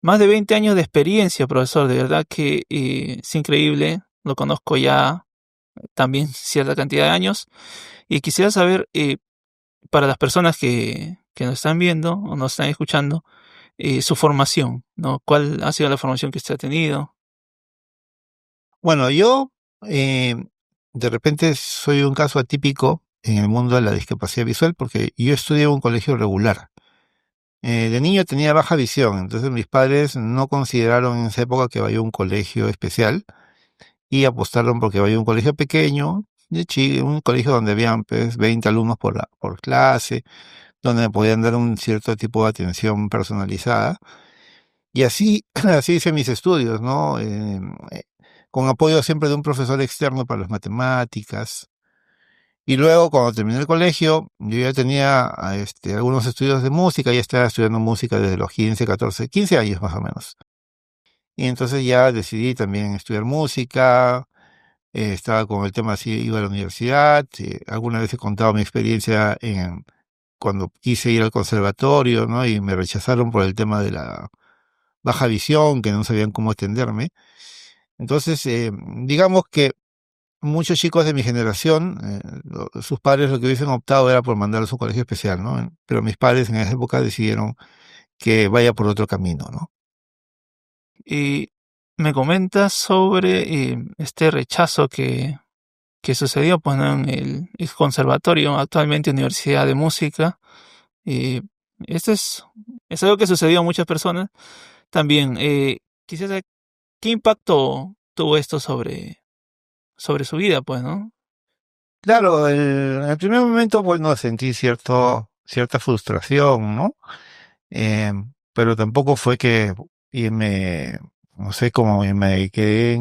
Más de 20 años de experiencia, profesor, de verdad que es increíble. Lo conozco ya también cierta cantidad de años. Y quisiera saber, para las personas que nos están viendo o nos están escuchando, su formación, ¿no? ¿Cuál ha sido la formación que usted ha tenido? Bueno, yo eh, de repente soy un caso atípico en el mundo de la discapacidad visual porque yo estudié en un colegio regular. De niño tenía baja visión, entonces mis padres no consideraron en esa época que vaya a un colegio especial y apostaron porque vaya a un colegio pequeño, un colegio donde habían pues, 20 alumnos por clase, donde me podían dar un cierto tipo de atención personalizada. Y así, así hice mis estudios, ¿no? Con apoyo siempre de un profesor externo para las matemáticas. Y luego, cuando terminé el colegio, yo ya tenía algunos estudios de música, ya estaba estudiando música desde los 15, 14, 15 años más o menos. Y entonces ya decidí también estudiar música, estaba con el tema así, iba a la universidad, alguna vez he contado mi experiencia cuando quise ir al conservatorio, ¿no? Y me rechazaron por el tema de la baja visión, que no sabían cómo atenderme. Entonces, digamos que muchos chicos de mi generación, sus padres lo que hubiesen optado era por mandarlos a un colegio especial, ¿no? Pero mis padres en esa época decidieron que vaya por otro camino, ¿no? Y me comenta sobre este rechazo que sucedió pues, ¿no? en el conservatorio, actualmente Universidad de Música. Eh, esto es algo que sucedió a muchas personas. También, quisiera saber qué impacto tuvo esto sobre su vida, pues, ¿no? Claro, en el primer momento, bueno, sentí cierta frustración, ¿no? Eh, pero tampoco fue que y me, no sé, como me quedé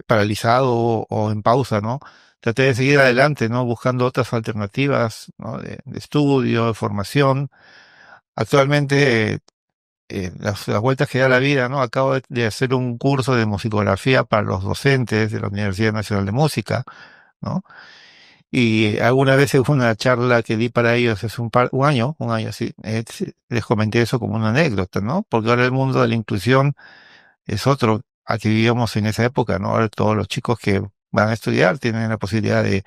paralizado o en pausa, ¿no? Traté de seguir adelante, ¿no? Buscando otras alternativas, ¿no? De estudio, de formación. Actualmente, las vueltas que da la vida, ¿no? Acabo de hacer un curso de musicografía para los docentes de la Universidad Nacional de Música, ¿no? Y alguna vez fue una charla que di para ellos hace un año, sí. Sí, les comenté eso como una anécdota, ¿no? Porque ahora el mundo de la inclusión es otro a que vivíamos en esa época, ¿no? Ahora todos los chicos que van a estudiar tienen la posibilidad de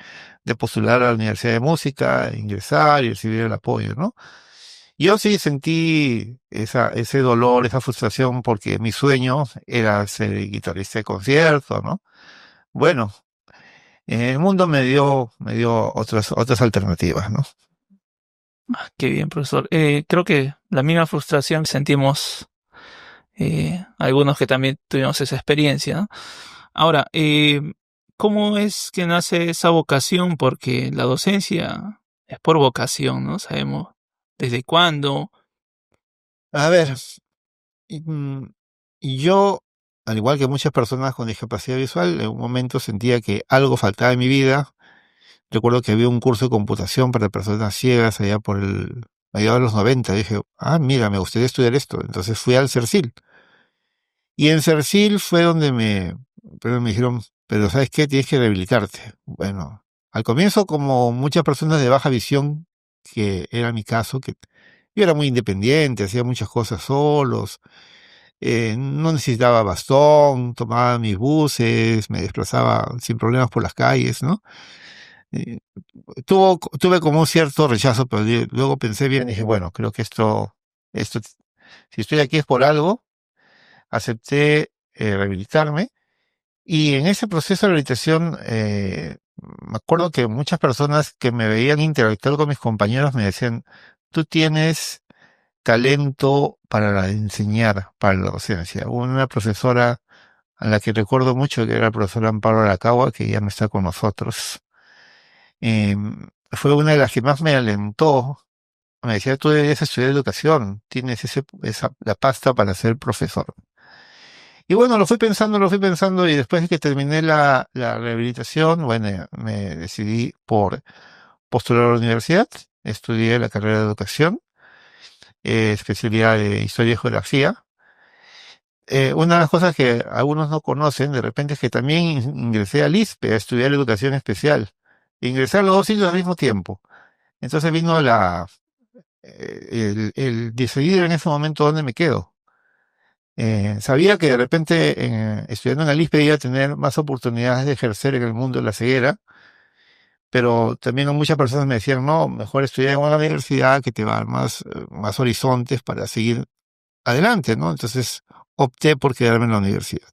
postular a la Universidad de Música, ingresar y recibir el apoyo, ¿no? Yo sí sentí ese dolor, esa frustración, porque mi sueño era ser guitarrista de concierto, ¿no? Bueno, el mundo me dio otras alternativas, ¿no? Ah, qué bien, profesor. Creo que la misma frustración que sentimos algunos que también tuvimos esa experiencia, ¿no? Ahora, ¿cómo es que nace esa vocación? Porque la docencia es por vocación, ¿no? Sabemos desde cuándo. A ver, y, y yo, al igual que muchas personas con discapacidad visual, en un momento sentía que algo faltaba en mi vida. Recuerdo que había un curso de computación para personas ciegas allá allá de los 90. Dije, ah, mira, me gustaría estudiar esto. Entonces fui al CERCIL. Y en CERCIL fue donde pero me dijeron, pero ¿sabes qué? Tienes que rehabilitarte. Bueno, al comienzo, como muchas personas de baja visión, que era mi caso, que yo era muy independiente, hacía muchas cosas solos, no necesitaba bastón, tomaba mis buses, me desplazaba sin problemas por las calles, ¿no? Eh, tuve como un cierto rechazo, pero luego pensé bien y dije, bueno, creo que esto, si estoy aquí es por algo. Acepté rehabilitarme y en ese proceso de rehabilitación me acuerdo que muchas personas que me veían interactuar con mis compañeros me decían, tú tienes talento para enseñar, para la docencia. Hubo una profesora a la que recuerdo mucho, que era la profesora Amparo Arakawa, que ya no está con nosotros. Fue una de las que más me alentó. Me decía, tú deberías estudiar educación, tienes la pasta para ser profesor. Y bueno, lo fui pensando y después de que terminé la rehabilitación, bueno, me decidí por postular a la universidad, estudié la carrera de educación, especialidad de historia y geografía. Una de las cosas que algunos no conocen de repente es que también ingresé al ISPE a estudiar educación especial. Ingresé a los dos sitios al mismo tiempo. Entonces vino el decidir en ese momento dónde me quedo. Sabía que de repente estudiando en el ISPE iba a tener más oportunidades de ejercer en el mundo de la ceguera, pero también muchas personas me decían, no, mejor estudiar en una universidad que te va a dar más horizontes para seguir adelante, ¿no? Entonces opté por quedarme en la universidad.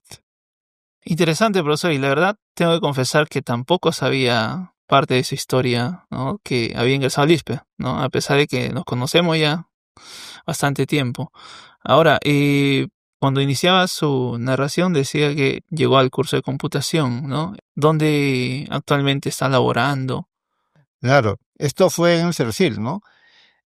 Interesante, profesor, y la verdad tengo que confesar que tampoco sabía parte de su historia, ¿no? Que había ingresado al ISPE, ¿no? A pesar de que nos conocemos ya bastante tiempo. Ahora, cuando iniciaba su narración decía que llegó al curso de computación, ¿no? ¿Dónde actualmente está laborando? Claro, esto fue en el CERCIL, ¿no?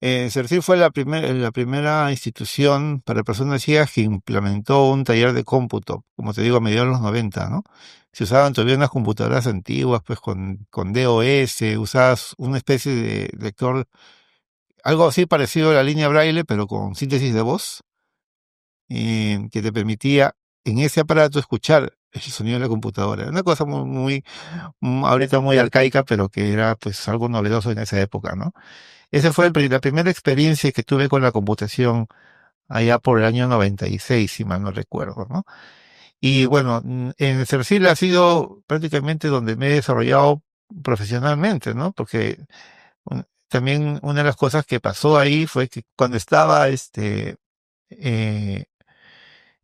CERCIL fue la primera institución para personas ciegas que implementó un taller de cómputo, como te digo, a mediados de los 90, ¿no? Se usaban todavía unas computadoras antiguas, pues con DOS, usabas una especie de lector, algo así parecido a la línea Braille, pero con síntesis de voz, que te permitía en ese aparato escuchar el sonido de la computadora. Una cosa ahorita muy arcaica, pero que era pues algo novedoso en esa época, ¿no? Esa fue la primera experiencia que tuve con la computación allá por el año 96, si mal no recuerdo, ¿no? Y bueno, en el CERCIL ha sido prácticamente donde me he desarrollado profesionalmente, ¿no? Porque también una de las cosas que pasó ahí fue que cuando estaba eh,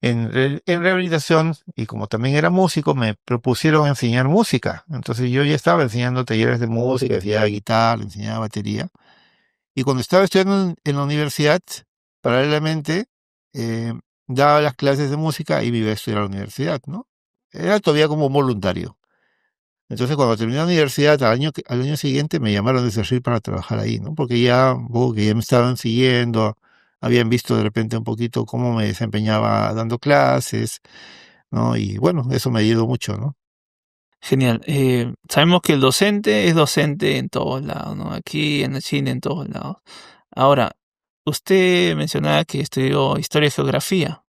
en rehabilitación y como también era músico, me propusieron enseñar música. Entonces yo ya estaba enseñando talleres de música, enseñaba guitarra, enseñaba batería. Y cuando estaba estudiando en la universidad, paralelamente, eh, daba las clases de música y me iba a estudiar a la universidad, ¿no? Era todavía como voluntario. Entonces, cuando terminé la universidad, al año siguiente me llamaron de CERCIL para trabajar ahí, ¿no? Porque que ya me estaban siguiendo, habían visto de repente un poquito cómo me desempeñaba dando clases, ¿no? Y bueno, eso me ayudó mucho, ¿no? Genial. Sabemos que el docente es docente en todos lados, ¿no? Aquí en Chile, en todos lados. Ahora, usted mencionaba que estudió historia y geografía.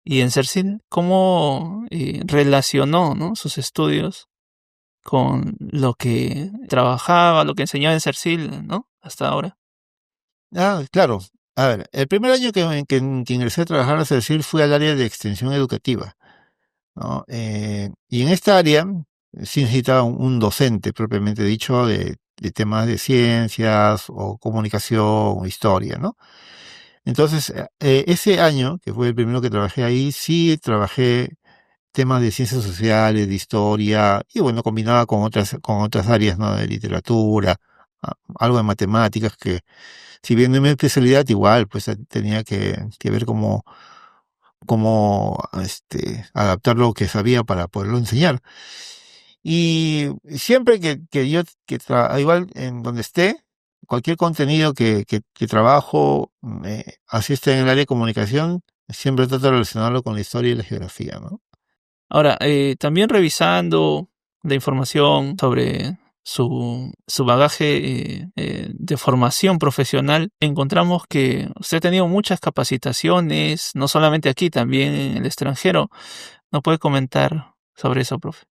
Y en CERCIL, ¿cómo relacionó, ¿no? sus estudios con lo que trabajaba, lo que enseñaba en CERCIL, ¿no? Hasta ahora? Ah, claro. A ver, el primer año que ingresé a trabajar a CERCIL fue al área de extensión educativa, ¿no? Y en esta área sí necesitaba un docente propiamente dicho de temas de ciencias o comunicación o historia, ¿no? Entonces, ese año, que fue el primero que trabajé ahí, sí trabajé temas de ciencias sociales, de historia, y bueno, combinaba con otras áreas, ¿no? De literatura, algo de matemáticas, que si bien no es mi especialidad, igual, pues tenía que ver cómo adaptar lo que sabía para poderlo enseñar. Y siempre igual en donde esté, cualquier contenido que trabajo, así esté en el área de comunicación, siempre trato de relacionarlo con la historia y la geografía, ¿no? Ahora, también revisando la información sobre su bagaje de formación profesional, encontramos que usted ha tenido muchas capacitaciones, no solamente aquí, también en el extranjero. ¿No puede comentar sobre eso, profe?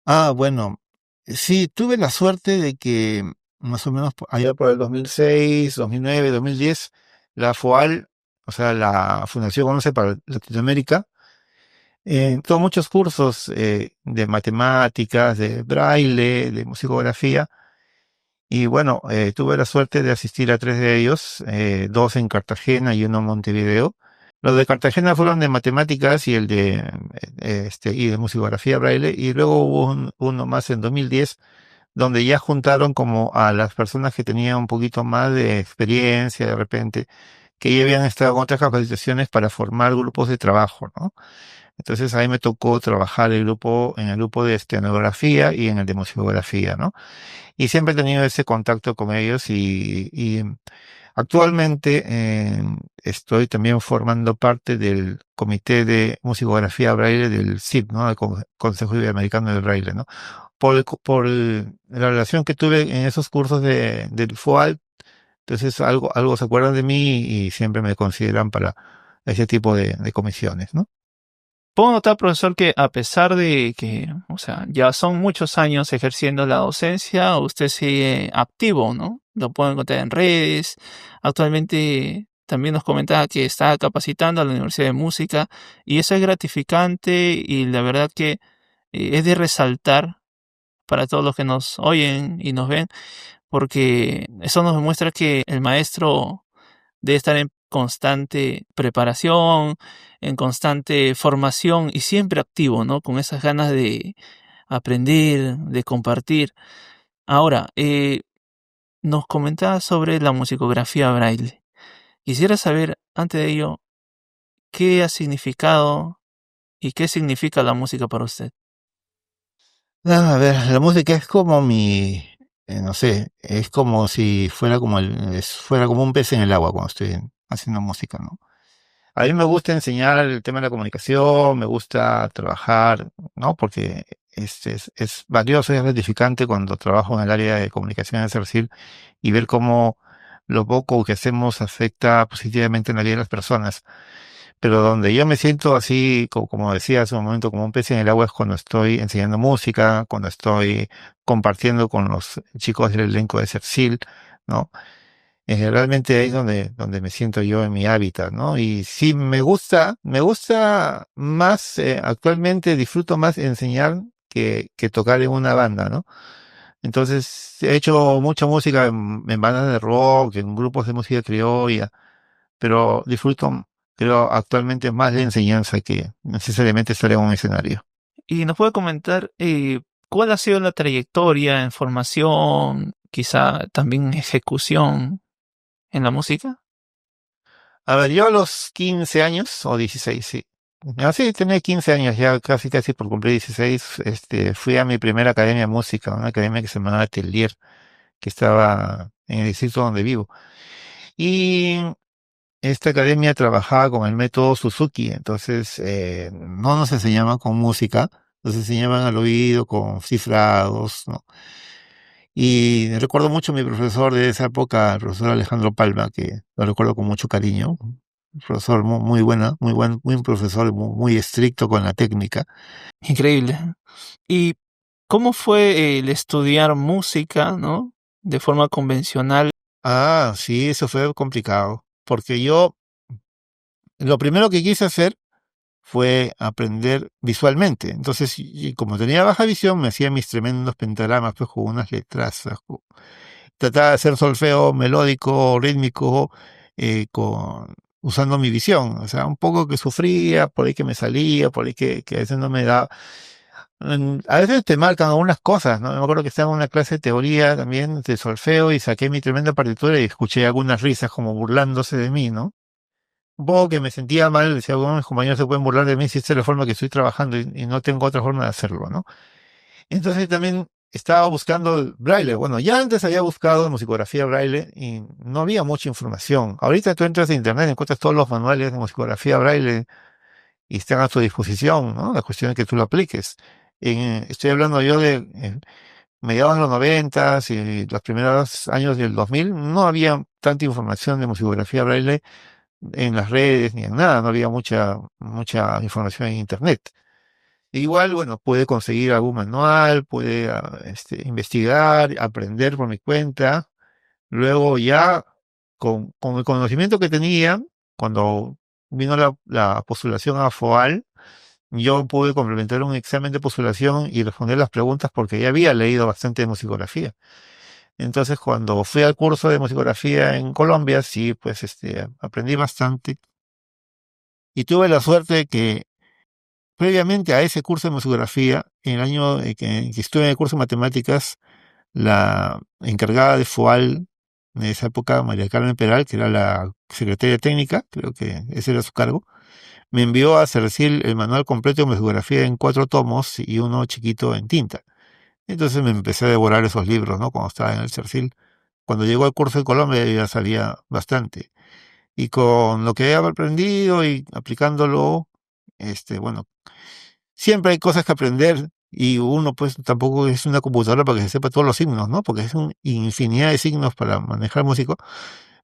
Ah, bueno, sí, tuve la suerte de que más o menos allá por el 2006, 2009, 2010, la FOAL, o sea, la Fundación ONCE para Latinoamérica, tuvo muchos cursos de matemáticas, de braille, de musicografía, y bueno, tuve la suerte de asistir a tres de ellos, dos en Cartagena y uno en Montevideo. Los de Cartagena fueron de matemáticas y y de musicografía braille, y luego hubo uno más en 2010 donde ya juntaron como a las personas que tenían un poquito más de experiencia de repente, que ya habían estado en otras capacitaciones para formar grupos de trabajo, ¿no? Entonces ahí me tocó trabajar en el grupo de estenografía y en el de musicografía, ¿no? Y siempre he tenido ese contacto con ellos y actualmente estoy también formando parte del Comité de Musicografía Braille del CIB, ¿no? El Consejo Iberoamericano del Braille, ¿no? La relación que tuve en esos cursos del FOAL, entonces algo se acuerdan de mí y siempre me consideran para ese tipo de comisiones, ¿no? Puedo notar, profesor, que a pesar de que, o sea, ya son muchos años ejerciendo la docencia, usted sigue activo, ¿no? Lo puedo encontrar en redes. Actualmente también nos comentaba que está capacitando a la Universidad de Música y eso es gratificante y la verdad que es de resaltar para todos los que nos oyen y nos ven, porque eso nos demuestra que el maestro debe estar en constante preparación, en constante formación y siempre activo, ¿no? Con esas ganas de aprender, de compartir. Ahora, nos comentaba sobre la musicografía braille. Quisiera saber, antes de ello, qué ha significado y qué significa la música para usted. A ver, la música es como no sé, es como si fuera fuera como un pez en el agua cuando estoy haciendo música, ¿no? A mí me gusta enseñar el tema de la comunicación, me gusta trabajar, ¿no? Porque es valioso y es gratificante cuando trabajo en el área de comunicación en Cercil y ver cómo lo poco que hacemos afecta positivamente en la vida de las personas. Pero donde yo me siento así, como decía hace un momento, como un pez en el agua es cuando estoy enseñando música, cuando estoy compartiendo con los chicos del elenco de Cercil, ¿no? Realmente ahí es donde me siento yo en mi hábitat, ¿no? Y sí, me gusta más, actualmente disfruto más enseñar que tocar en una banda, ¿no? Entonces, he hecho mucha música en bandas de rock, en grupos de música criolla, pero disfruto, creo, actualmente más de enseñanza que necesariamente estar en un escenario. Y nos puede comentar cuál ha sido la trayectoria en formación, quizá también ejecución en la música. A ver, yo a los 15 años, o 16, sí. Así, tenía 15 años, ya casi por cumplir 16, fui a mi primera academia de música, una academia que se llamaba Atelier, que estaba en el distrito donde vivo. Y esta academia trabajaba con el método Suzuki, entonces no nos enseñaban con música, nos enseñaban al oído con cifrados, ¿no? Y recuerdo mucho a mi profesor de esa época, el profesor Alejandro Palma, que lo recuerdo con mucho cariño. Un profesor muy buena, muy buen profesor, muy estricto con la técnica. Increíble. ¿Y cómo fue el estudiar música, ¿no? De forma convencional. Ah, sí, eso fue complicado, porque yo lo primero que quise hacer fue aprender visualmente. Entonces, y como tenía baja visión, me hacía mis tremendos pentagramas, pues con unas letras. Trataba de hacer solfeo melódico, rítmico, usando mi visión. O sea, un poco que sufría, por ahí que me salía, por ahí que a veces no me da. A veces te marcan algunas cosas, ¿no? Me acuerdo que estaba en una clase de teoría también de solfeo y saqué mi tremenda partitura y escuché algunas risas como burlándose de mí, ¿no? Un poco que me sentía mal, decía, bueno, mis compañeros se pueden burlar de mí si esta es la forma que estoy trabajando y no tengo otra forma de hacerlo, ¿no? Entonces también estaba buscando el braille. Bueno, ya antes había buscado musicografía braille y no había mucha información. Ahorita tú entras a internet, encuentras todos los manuales de musicografía braille y están a tu disposición, ¿no? La cuestión es que tú lo apliques. Estoy hablando yo de mediados de los 90 y los primeros años del 2000, no había tanta información de musicografía braille en las redes ni en nada, no había mucha información en internet. Igual, bueno, puede conseguir algún manual, puede investigar, aprender por mi cuenta. Luego ya, con el conocimiento que tenía, cuando vino la postulación a FOAL, yo pude complementar un examen de postulación y responder las preguntas porque ya había leído bastante de musicografía. Entonces, cuando fui al curso de musicografía en Colombia, sí, pues aprendí bastante y tuve la suerte de que previamente a ese curso de musicografía, en el año que estuve en el curso de matemáticas, la encargada de FOAL de esa época, María Carmen Peral, que era la secretaria técnica, creo que ese era su cargo, me envió a Cercil el manual completo de musicografía en 4 tomos y uno chiquito en tinta. Entonces me empecé a devorar esos libros, ¿no? Cuando estaba en el Cercil. Cuando llegó al curso de Colombia ya sabía bastante. Y con lo que he aprendido y aplicándolo, bueno, siempre hay cosas que aprender y uno pues tampoco es una computadora para que se sepa todos los signos, ¿no? Porque es una infinidad de signos para manejar músico,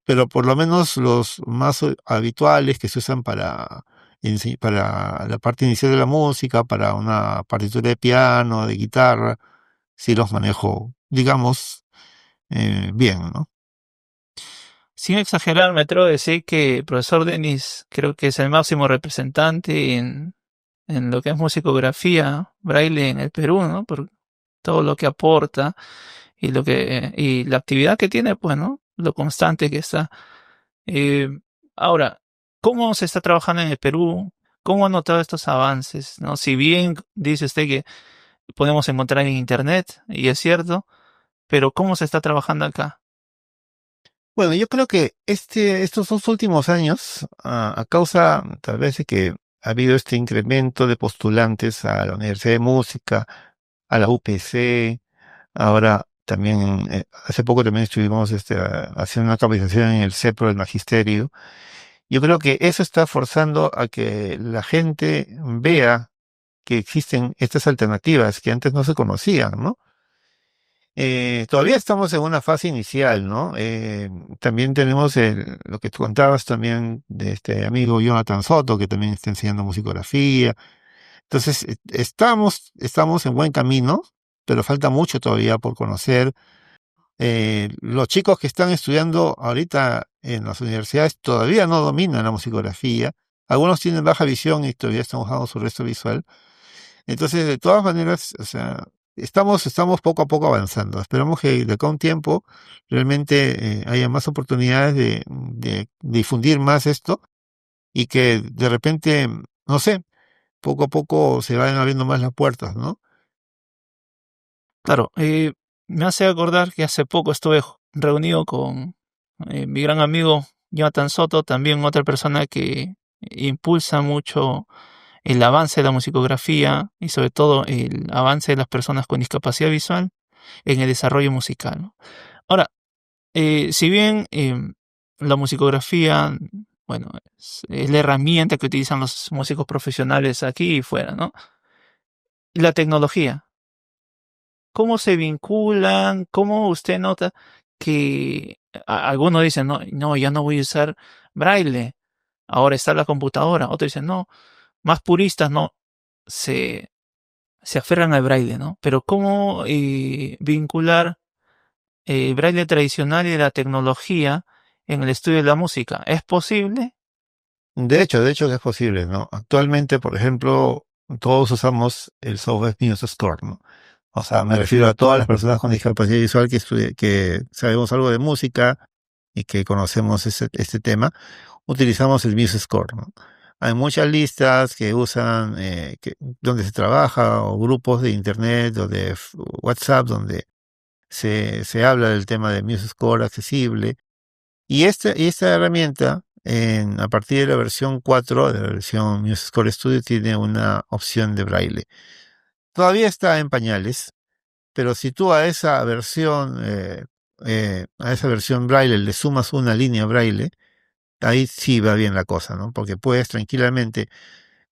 pero por lo menos los más habituales que se usan para la parte inicial de la música, para una partitura de piano, de guitarra, sí los manejo, digamos, bien, ¿no? sin exagerar, me atrevo a decir que el profesor Denis creo que es el máximo representante en lo que es musicografía braille en el Perú, ¿no? Por todo lo que aporta y la actividad que tiene, pues, ¿no? Lo constante que está. Eh, Ahora, ¿cómo se está trabajando en el Perú? ¿Cómo ha notado estos avances? ¿No? Si bien dice usted que podemos encontrar en internet, y es cierto, pero ¿cómo se está trabajando acá? Bueno, yo creo que estos 2 últimos años, a causa tal vez de que ha habido este incremento de postulantes a la Universidad de Música, a la UPC, ahora también, hace poco también estuvimos haciendo una capacitación en el CEPRO del Magisterio. Yo creo que eso está forzando a que la gente vea que existen estas alternativas que antes no se conocían, ¿no? Todavía estamos en una fase inicial, ¿no? También tenemos lo que tú contabas también de este amigo Jonathan Soto, que también está enseñando musicografía. Entonces, estamos en buen camino, pero falta mucho todavía por conocer. Los chicos que están estudiando ahorita en las universidades todavía no dominan la musicografía. Algunos tienen baja visión y todavía están usando su resto visual. Entonces, de todas maneras, o sea, estamos poco a poco avanzando. Esperamos que de acá a un tiempo realmente haya más oportunidades de difundir más esto y que de repente, no sé, poco a poco se vayan abriendo más las puertas, ¿no? Claro, me hace acordar que hace poco estuve reunido con mi gran amigo Jonathan Soto, también otra persona que impulsa mucho el avance de la musicografía y sobre todo el avance de las personas con discapacidad visual en el desarrollo musical, ¿no? Ahora, si bien la musicografía, bueno, es la herramienta que utilizan los músicos profesionales aquí y fuera, ¿no? La tecnología, ¿cómo se vinculan? ¿Cómo usted nota que algunos dicen, no, no, ya no voy a usar braille, ahora está la computadora? Otros dicen, no, más puristas, no, se, se aferran al braille, ¿no? Pero ¿cómo vincular el braille tradicional y la tecnología en el estudio de la música? ¿Es posible? De hecho que es posible, ¿no? Actualmente, por ejemplo, todos usamos el software MuseScore, ¿no? O sea, me refiero a todas las personas con discapacidad visual que sabemos algo de música y que conocemos este tema, utilizamos el MuseScore, ¿no? Hay muchas listas que usan, donde se trabaja, o grupos de internet o de WhatsApp donde se habla del tema de MuseScore accesible. Y esta herramienta, a partir de la versión 4 de la versión MuseScore Studio, tiene una opción de braille. Todavía está en pañales, pero si tú a esa versión braille le sumas una línea braille, ahí sí va bien la cosa, ¿no? Porque puedes tranquilamente,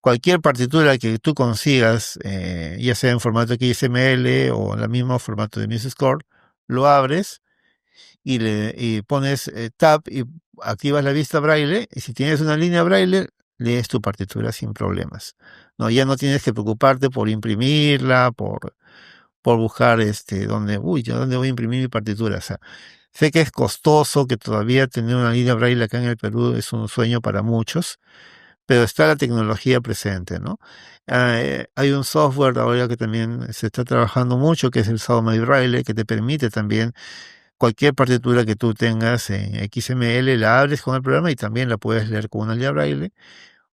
cualquier partitura que tú consigas, ya sea en formato XML o en el mismo formato de MuseScore, lo abres y pones tab y activas la vista braille, y si tienes una línea braille, lees tu partitura sin problemas. No, ya no tienes que preocuparte por imprimirla, por buscar dónde voy a imprimir mi partitura. O sea, sé que es costoso, que todavía tener una línea braille acá en el Perú es un sueño para muchos, pero está la tecnología presente, ¿no? Hay un software ahora que también se está trabajando mucho, que es el Sound Braille, que te permite también cualquier partitura que tú tengas en XML, la abres con el programa y también la puedes leer con una línea braille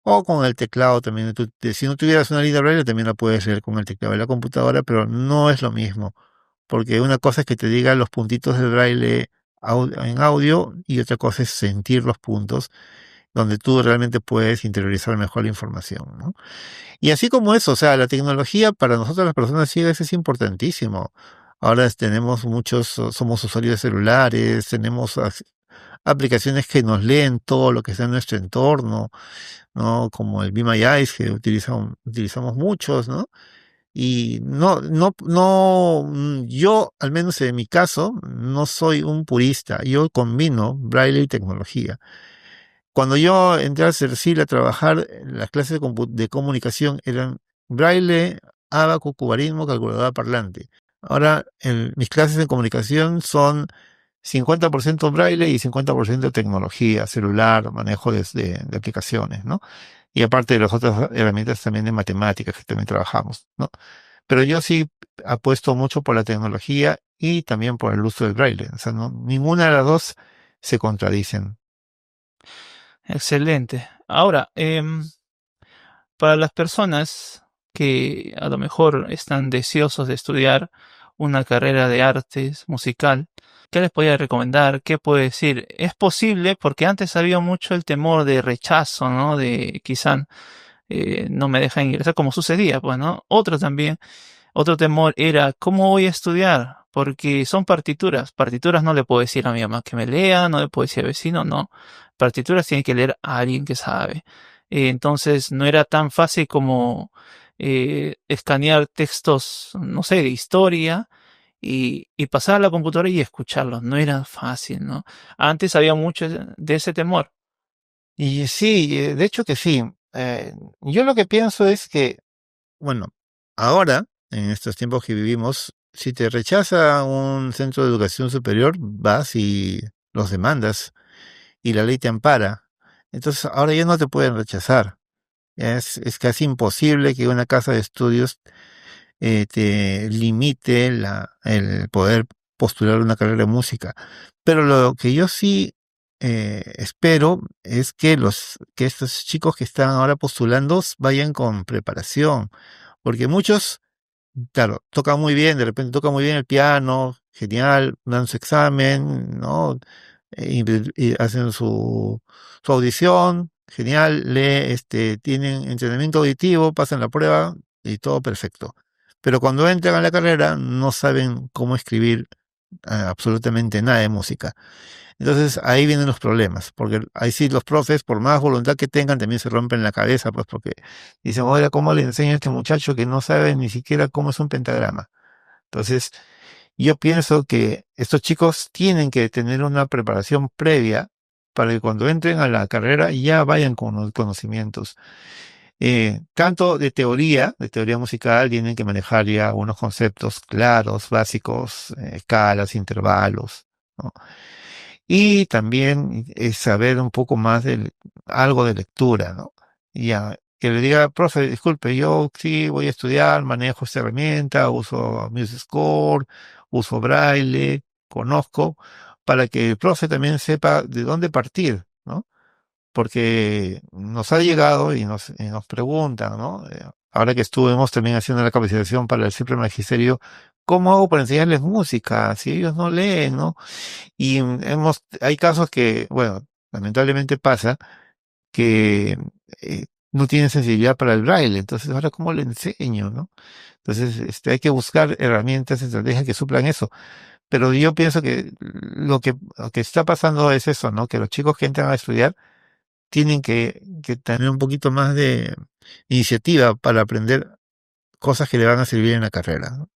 o con el teclado también. Si no tuvieras una línea braille, también la puedes leer con el teclado de la computadora, pero no es lo mismo, porque una cosa es que te diga los puntitos del braille en audio y otra cosa es sentir los puntos donde tú realmente puedes interiorizar mejor la información, ¿no? Y así como eso, o sea, la tecnología para nosotros las personas ciegas es importantísimo. Ahora tenemos somos usuarios de celulares, tenemos aplicaciones que nos leen todo lo que está en nuestro entorno, ¿no? Como el Be My Eyes, que utilizamos muchos, ¿no? Y yo, al menos en mi caso, no soy un purista. Yo combino braille y tecnología. Cuando yo entré a CERCIL a trabajar, las clases de comunicación eran braille, ábaco, cubarismo, calculadora parlante. Ahora, mis clases de comunicación son 50% braille y 50% tecnología, celular, manejo de aplicaciones, ¿no? Y aparte de las otras herramientas también de matemáticas que también trabajamos, ¿no? Pero yo sí apuesto mucho por la tecnología y también por el uso del braille. O sea, no, ninguna de las dos se contradicen. Excelente. Ahora, para las personas que a lo mejor están deseosos de estudiar una carrera de artes musical, ¿qué les podría recomendar? ¿Qué puede decir? Es posible porque antes había mucho el temor de rechazo, ¿no? De quizá no me dejan ingresar como sucedía, pues, ¿no? Otro temor era, ¿cómo voy a estudiar? Porque son partituras. Partituras no le puedo decir a mi mamá que me lea, no le puedo decir al vecino, no. Partituras tiene que leer a alguien que sabe. Entonces no era tan fácil como escanear textos, no sé, de historia y pasar a la computadora y escucharlos. No era fácil, ¿no? Antes había mucho de ese temor. Y sí, de hecho que sí. Yo lo que pienso es que, bueno, ahora, en estos tiempos que vivimos, si te rechaza un centro de educación superior, vas y los demandas y la ley te ampara. Entonces ahora ya no te pueden rechazar. Es casi imposible que una casa de estudios te limite el poder postular una carrera de música. Pero lo que yo sí espero es que que estos chicos que están ahora postulando vayan con preparación, porque muchos, claro, tocan muy bien, de repente tocan muy bien el piano, genial, dan su examen, ¿no? Y hacen su audición, genial, tienen entrenamiento auditivo, pasan la prueba y todo perfecto. Pero cuando entran a la carrera no saben cómo escribir absolutamente nada de música. Entonces ahí vienen los problemas, porque ahí sí los profes, por más voluntad que tengan, también se rompen la cabeza, pues porque dicen, oiga, ¿cómo le enseño a este muchacho que no sabe ni siquiera cómo es un pentagrama? Entonces, yo pienso que estos chicos tienen que tener una preparación previa para que cuando entren a la carrera ya vayan con los conocimientos. Tanto de teoría musical, tienen que manejar ya unos conceptos claros, básicos, escalas, intervalos, ¿no? Y también saber un poco más algo de lectura, ¿no? Ya, que le diga, profe, disculpe, yo sí voy a estudiar, manejo esta herramienta, uso MuseScore, uso Braille, conozco, para que el profe también sepa de dónde partir, ¿no? Porque nos ha llegado y nos preguntan, ¿no? Ahora que estuvimos también haciendo la capacitación para el Simple Magisterio, ¿cómo hago para enseñarles música si ellos no leen, ¿no? Y hay casos que, bueno, lamentablemente pasa que no tienen sensibilidad para el braille. Entonces, ahora cómo le enseño, ¿no? Entonces, hay que buscar herramientas, estrategias que suplan eso. Pero yo pienso que lo que está pasando es eso, ¿no? Que los chicos que entran a estudiar tienen que tener un poquito más de iniciativa para aprender cosas que le van a servir en la carrera, ¿no?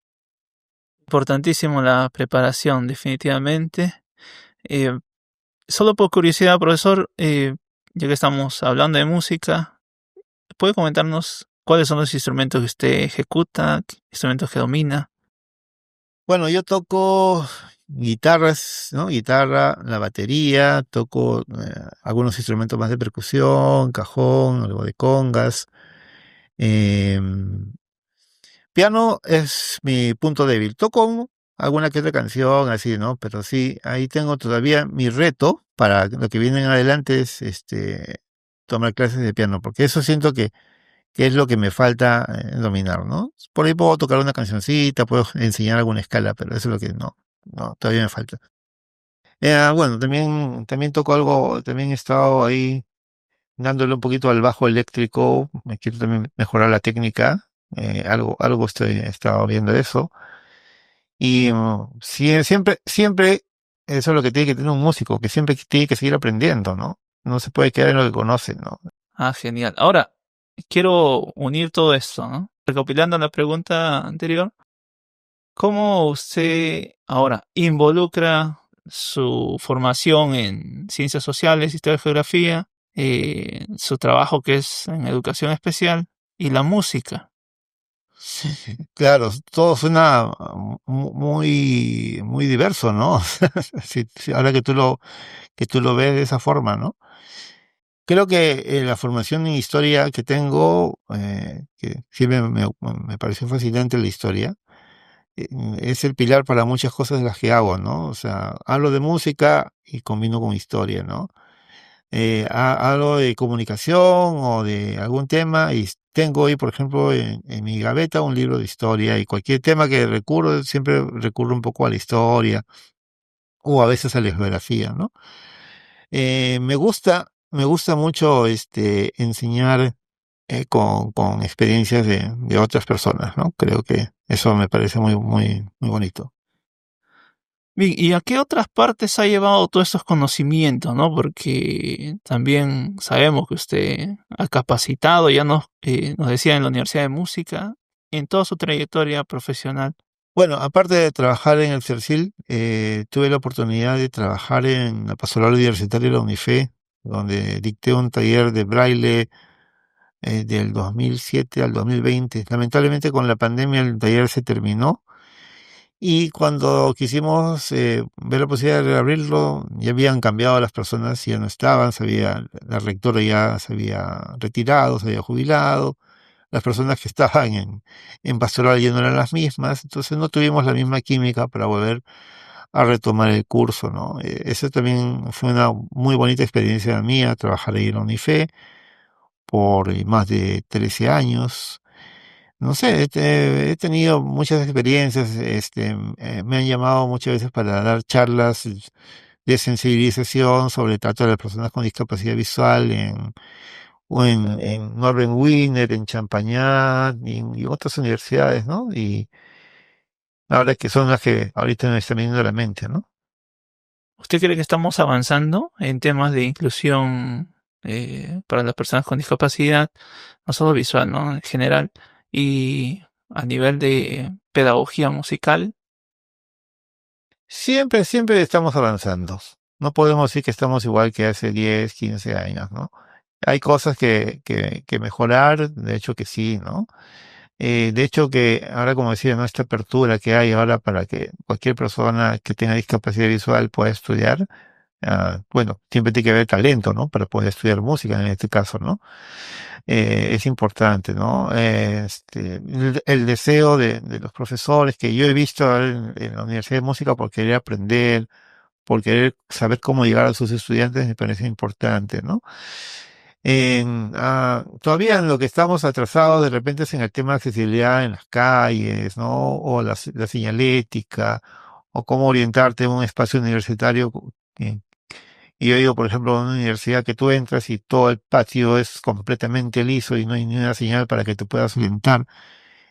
Importantísimo la preparación, definitivamente. Eh, Solo por curiosidad, profesor, ya que estamos hablando de música, ¿puede comentarnos cuáles son los instrumentos que usted ejecuta, instrumentos que domina? Bueno, yo toco guitarras, ¿no? Guitarra, la batería, toco algunos instrumentos más de percusión, cajón, algo de congas. Piano es mi punto débil. Toco alguna que otra canción, así, ¿no? Pero sí, ahí tengo todavía mi reto para lo que viene en adelante es tomar clases de piano, porque eso siento que es lo que me falta dominar, ¿no? Por ahí puedo tocar una cancioncita, puedo enseñar alguna escala, pero eso es lo que no, todavía me falta. Bueno, también toco algo, también he estado ahí dándole un poquito al bajo eléctrico, me quiero también mejorar la técnica, algo he estado viendo eso. Y sí, siempre, eso es lo que tiene que tener un músico, que siempre tiene que seguir aprendiendo, ¿no? No se puede quedar en lo que conoce, ¿no? Ah, genial. Ahora, quiero unir todo esto, ¿no? Recopilando la pregunta anterior, ¿cómo usted ahora involucra su formación en ciencias sociales, historia y geografía, su trabajo que es en educación especial y la música? Claro, todo suena muy, muy diverso, ¿no? Ahora que tú lo ves de esa forma, ¿no? Creo que la formación en historia que tengo, que siempre me pareció fascinante la historia, eh, es el pilar para muchas cosas de las que hago, ¿no? O sea, hablo de música y combino con historia, ¿no? Hablo de comunicación o de algún tema y tengo hoy, por ejemplo, en mi gaveta un libro de historia y cualquier tema que recurro, siempre recurro un poco a la historia o a veces a la geografía, ¿no? Me gusta mucho enseñar con experiencias de otras personas, ¿no? Creo que eso me parece muy, muy, muy bonito. Bien, ¿y a qué otras partes ha llevado todos estos conocimientos, no? Porque también sabemos que usted ha capacitado, ya nos decía en la Universidad de Música, en toda su trayectoria profesional. Bueno, aparte de trabajar en el CERCIL, tuve la oportunidad de trabajar en la Pastoral Universitaria de la UNIFE, donde dicté un taller de braille del 2007 al 2020. Lamentablemente con la pandemia el taller se terminó y cuando quisimos ver la posibilidad de reabrirlo, ya habían cambiado las personas, ya no estaban, la rectora ya se había retirado, se había jubilado, las personas que estaban en pastoral ya no eran las mismas, entonces no tuvimos la misma química para volver a retomar el curso, ¿no? Eso también fue una muy bonita experiencia mía, trabajar ahí en la UNIFE por más de 13 años. No sé, he tenido muchas experiencias, me han llamado muchas veces para dar charlas de sensibilización sobre el trato de las personas con discapacidad visual en Northern en Champañat y otras universidades, ¿no? Y ahora que son las que ahorita me están viniendo a la mente, ¿no? ¿Usted cree que estamos avanzando en temas de inclusión para las personas con discapacidad, no solo visual, ¿no? En general, y a nivel de pedagogía musical? Siempre, siempre estamos avanzando. No podemos decir que estamos igual que hace 10, 15 años, ¿no? Hay cosas que mejorar, de hecho que sí, ¿no? De hecho que ahora, como decía, ¿no? Esta apertura que hay ahora para que cualquier persona que tenga discapacidad visual pueda estudiar, bueno, siempre tiene que haber talento, ¿no? Para poder estudiar música en este caso, ¿no? Es importante, ¿no? El deseo de los profesores que yo he visto en la Universidad de Música por querer aprender, por querer saber cómo llegar a sus estudiantes me parece importante, ¿no? Todavía en lo que estamos atrasados de repente es en el tema de accesibilidad en las calles, ¿no? O la señalética, o cómo orientarte en un espacio universitario. eh, y yo digo, por ejemplo, en una universidad que tú entras y todo el patio es completamente liso y no hay ni una señal para que te puedas orientar.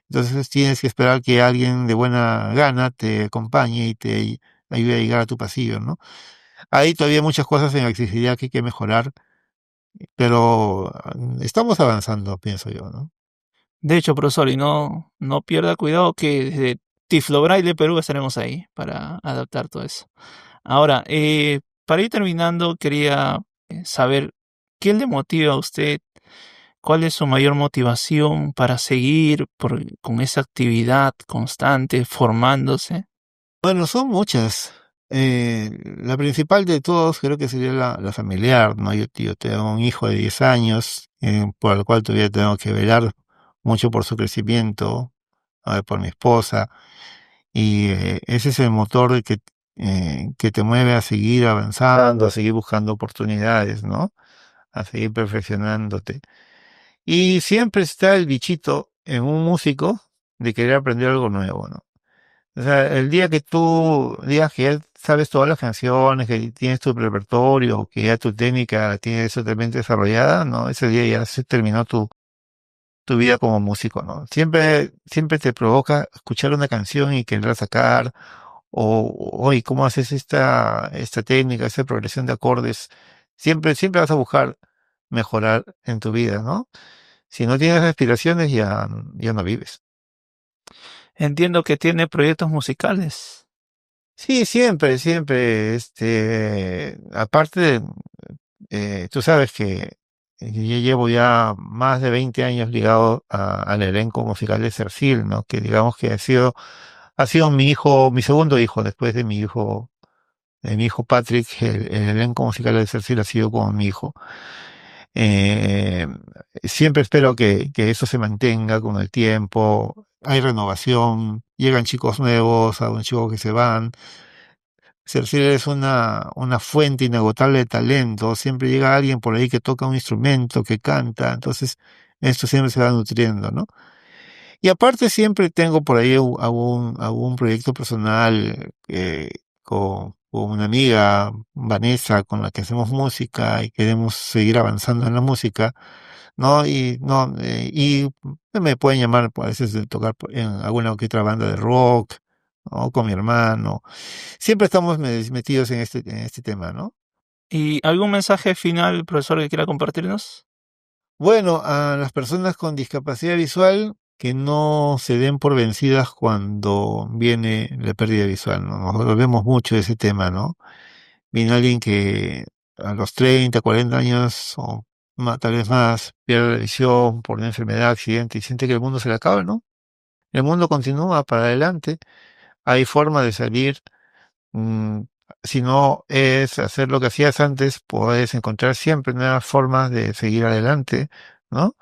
Entonces tienes que esperar que alguien de buena gana te acompañe y te ayude a llegar a tu pasillo, ¿no? Hay todavía muchas cosas en accesibilidad que hay que mejorar, pero estamos avanzando, pienso yo, ¿no? De hecho, profesor, y no pierda cuidado que desde Tiflo Braille Perú estaremos ahí para adaptar todo eso. Ahora, para ir terminando, quería saber qué le motiva a usted, cuál es su mayor motivación para seguir con esa actividad constante, formándose. Bueno, son muchas. La principal de todos creo que sería la familiar, ¿no? Yo tengo un hijo de 10 años, por el cual todavía tengo que velar mucho por su crecimiento, por mi esposa, y ese es el motor que te mueve a seguir avanzando, a seguir buscando oportunidades, ¿no? A seguir perfeccionándote. Y siempre está el bichito en un músico de querer aprender algo nuevo, ¿no? O sea, el día que tú digas que ya sabes todas las canciones, que tienes tu repertorio, que ya tu técnica la tienes totalmente desarrollada, ¿no? Ese día ya se terminó tu vida como músico, ¿no? Siempre, siempre te provoca escuchar una canción y quererla sacar, oye, ¿cómo haces esta técnica, esta progresión de acordes? Siempre, siempre vas a buscar mejorar en tu vida, ¿no? Si no tienes aspiraciones, ya no vives. Entiendo que tiene proyectos musicales. Sí, siempre, siempre, aparte, tú sabes que yo llevo ya más de 20 años ligado al elenco musical de Cercil, ¿no? Que digamos que ha sido mi hijo, mi segundo hijo, después de mi hijo Patrick, el elenco musical de Cercil ha sido como mi hijo. Eh, Siempre espero que eso se mantenga con el tiempo. Hay renovación, llegan chicos nuevos, algunos chicos que se van. Cercil es una fuente inagotable de talento. Siempre llega alguien por ahí que toca un instrumento, que canta. Entonces, esto siempre se va nutriendo, ¿no? Y aparte siempre tengo por ahí algún proyecto personal con una amiga, Vanessa, con la que hacemos música y queremos seguir avanzando en la música, ¿no? Y me pueden llamar a veces de tocar en alguna que otra banda de rock, ¿no? Con mi hermano. Siempre estamos metidos en este tema, ¿no? ¿Y algún mensaje final, profesor, que quiera compartirnos? Bueno, a las personas con discapacidad visual que no se den por vencidas cuando viene la pérdida visual, ¿no? Nosotros vemos mucho ese tema, ¿no? Viene alguien que a los 30, 40 años o tal vez más pierde la visión por una enfermedad, accidente y siente que el mundo se le acaba, ¿no? El mundo continúa para adelante, hay forma de salir. mm, si no es hacer lo que hacías antes, puedes encontrar siempre nuevas formas de seguir adelante, ¿no?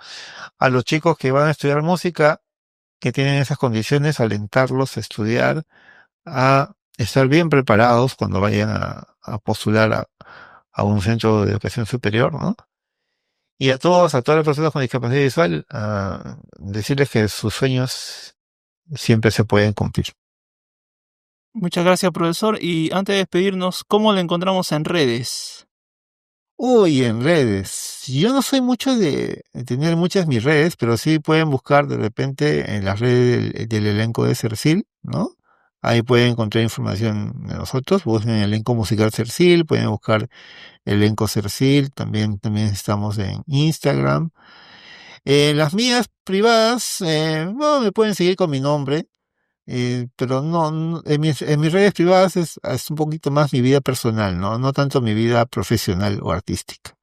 A los chicos que van a estudiar música, que tienen esas condiciones, alentarlos a estudiar, a estar bien preparados cuando vayan a postular a un centro de educación superior, ¿no? Y a todas las personas con discapacidad visual, a decirles que sus sueños siempre se pueden cumplir. Muchas gracias, profesor. Y antes de despedirnos, ¿cómo le encontramos en redes? Uy, en redes. Yo no soy mucho de tener muchas mis redes, pero sí pueden buscar de repente en las redes del elenco de Cercil, ¿no? Ahí pueden encontrar información de nosotros. Busquen el elenco musical Cercil, pueden buscar elenco Cercil. También estamos en Instagram. Las mías privadas, bueno, me pueden seguir con mi nombre, pero en mis redes privadas es un poquito más mi vida personal, ¿no? No tanto mi vida profesional o artística.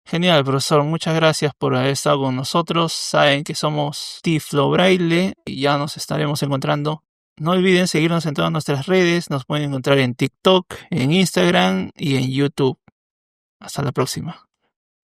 Genial, profesor. Muchas gracias por haber estado con nosotros. Saben que somos Tiflo Braille y ya nos estaremos encontrando. No olviden seguirnos en todas nuestras redes. Nos pueden encontrar en TikTok, en Instagram y en YouTube. Hasta la próxima.